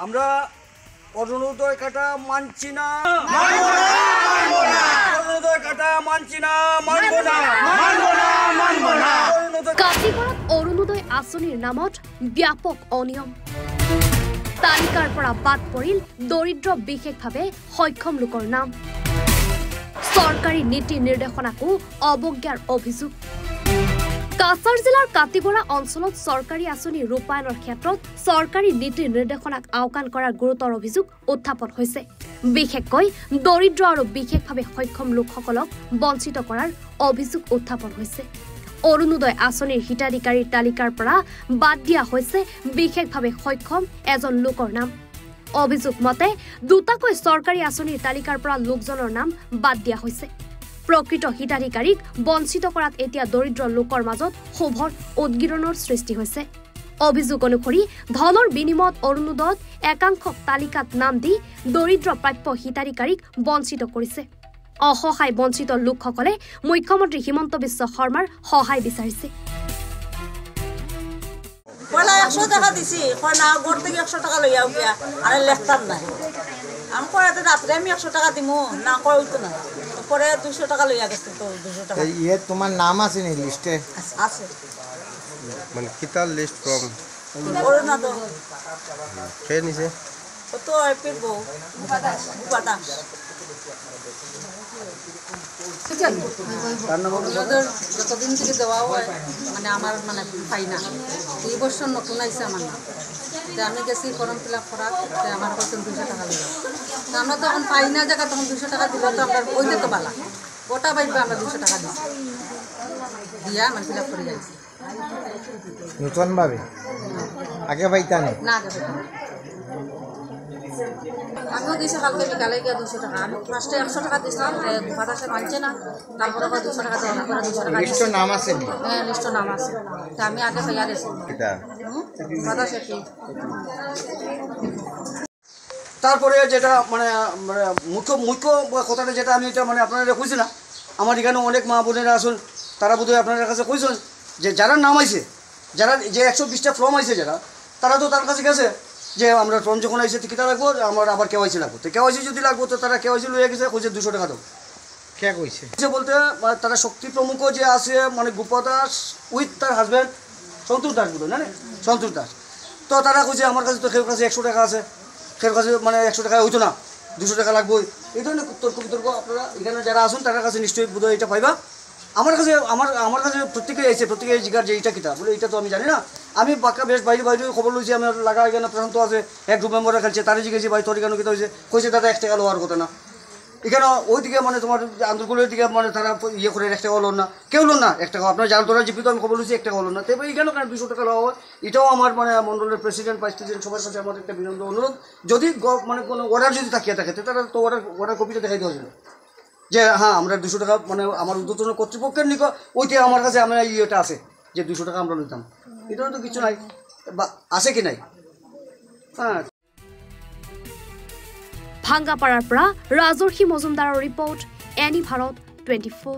আমরা অরুণোদয় কাটা মানছি না, অরুণোদয় কাটা মানছি না, মানবো না। কাটিগড়ত অৰুণোদয় আঁচনিৰ নামত ব্যাপক অনিয়ম, তালিকাৰ পৰা বাদ পৰিল দৰিদ্ৰ বিশেষভাৱে সক্ষম লোকৰ নাম। চৰকাৰী নীতি নিৰ্দেশনাকো অৱজ্ঞাৰ অভিযোগ। কাছাৰ জিলাৰ কাটিগড়া অঞ্চলত চৰকাৰী আঁচনি ৰূপায়ণৰ ক্ষেত্ৰত চৰকাৰী নীতি নিৰ্দেশনাক আওকাণ কৰাৰ গুৰুতৰ অভিযোগ উত্থাপন হৈছে। বিশেষকৈ দৰিদ্ৰ আৰু বিশেষভাৱে সক্ষম লোকসকলক বঞ্চিত কৰাৰ অভিযোগ উত্থাপন হৈছে। অৰুণোদয় আঁচনিৰ হিতাধিকাৰীৰ তালিকাৰ পৰা বাদ দিয়া হৈছে বিশেষভাৱে সক্ষম এজন লোকৰ নাম। অভিযোগ মতে দুটাকৈ চৰকাৰী আঁচনিৰ তালিকাৰ পৰা লোকজনৰ নাম বাদ দিয়া হৈছে। প্ৰকৃত হিতাধিকাৰীক বঞ্চিত কৰাত এতিয়া দৰিদ্ৰ লোকৰ মাজত ক্ষোভৰ উদ্গীৰণৰ সৃষ্টি হৈছে। অভিযোগ অনুসৰি ধনৰ বিনিময়ত অৰুণোদয়ত একাংশক তালিকাত নাম দি দৰিদ্ৰ প্ৰাপ্য হিতাধিকাৰীক বঞ্চিত কৰিছে। অসহায় বঞ্চিত লোকসকলে মুখ্যমন্ত্ৰী হিমন্ত বিশ্ব শৰ্মাৰ সহায় বিচাৰিছে। পয়লা 100 টাকা দিছি, কয় না ঘর থেকে 100 টাকা লইয়া গিয়া আর লেখতাম না। আমি কয় রাত্রে আমি 100 টাকা দিমু না, কয় হইতো না। পরে 200 টাকা লইয়া গেছে, তো 200 টাকা। ये তোমার নাম আছে নি লিস্টে? আছে। মানে কিতা লিস্ট ফ্রম অরুণোদয় কে নিছে? কত আইপির বউ বুপাটা। যতদিন থেকে দেওয়া হয় মানে আমার মানে পাই না, এই বছর নতুন আইসে আমার নাম। আমি গেছি ফর্ম ফিল আপ করা, আমার কত 200 টাকা দিল। আমরা তখন পাই না জায়গা, তখন 200 টাকা দিল তো আমরা ওইটা তো বালা গোটা বাইবে আমরা 200 টাকা দিচ্ছি দিয়া মানে ফিল আপ করে যাইছি নতুন ভাবে। আগে পাইতা না? না আগে পাইতা। আমিও দিয়েছি কালকে বিকালে গিয়ে 200 টাকা। আমি ফার্স্টে 100 টাকা দিয়েছিলাম, বাতাসে মানছে না, তারপরে 200 টাকা দেওয়া করে 200 টাকা লিস্টের নাম আছে নি? হ্যাঁ লিস্টের নাম আছে। তা আমি আগে পাইয়া দিয়েছি কিতা বাতাসে কি। তারপরে যেটা মানে মুখ্য কথাটা যেটা আমি এটা মানে আপনারা কইছি না, আমার এখানে অনেক মা বোনেরা আসুন, তারা বোধহয় আপনাদের কাছে কইছেন যে যারা নাম আইছে, যারা যে 120টা ফর্ম আইছে যারা, তারা তো তার কাছে গেছে যে আমরা ফর্ম যখন আইছে কিতা লাগবো, আমার আবার কেওয়াইসি লাগবো। তো কেওয়াইসি যদি লাগবো তো তারা কেওয়াইসি লইয়া গেছে, কইছে 200 টাকা দাও। কে কইছে? বলতে তারা শক্তি প্রমুখ যে আছে মানে গোপা দাস উইথ তার হাজব্যান্ড সন্তোষ দাস বোধ না, সন্তোষ দাস। তো তারা কইছে আমার কাছে তো কেউ কাছে 100 টাকা আছে, কেউ কাছে মানে 100 টাকা হইতো না, 200 টাকা লাগবে। এই ধরনের তর্ক বিতর্ক আপনারা এখানে যারা আসুন তার কাছে নিশ্চয়ই বোধ এটা পাইবা। আমার কাছে প্রত্যেকে এসে প্রত্যেকে জিজ্ঞাসা যে এইটা কিতা বলে, এইটা তো আমি জানি না। আমি বাক্কা বেশ বাইরে খবর লইছি, আমার লাগা এখানে প্রশান্ত আছে, এক গ্রুপ মেম্বাররা খেলছে, তারা জিজ্ঞেসি ভাই তোর এখানে কিতা হয়েছে, কইছে দাদা 1 টাকা লওয়ার কথা না। এখানে ওইদিকে মানে তোমার আন্দোলনের দিকে মানে তারা ইয়ে করে 1 টাকা লোন না, কেউ লোন না 1 টাকা। আপনার যারা তোরা জিপিত আমি খবর লইছি 1 টাকা লোন না। তবে এখানে কেন 200 টাকা লওয়া হয়, এটাও আমার মানে মন্ডলের প্রেসিডেন্ট ভাইস প্রেসিডেন্ট সবার কাছে আমার একটা বিনম্র অনুরোধ, যদি মানে কোনো অর্ডার যদি থাকিয়ে থাকে তারা তো অর্ডার কপিটা দেখাই দেওয়া ছিল যে হ্যাঁ আমরা 200 টাকা মানে আমার উদ্বোধন কর্তৃপক্ষের নিকট ওইটা আমার কাছে আমরা ইয়েটা আছে যে 200 টাকা আমরা নিতাম। এটা তো কিছু নাই বা আছে কি নাই। হ্যাঁ। ভাঙ্গাপাৰাৰ পৰা ৰাজৰ্ষি মজুমদাৰৰ ৰিপৰ্ট, এনি ভাৰত 24।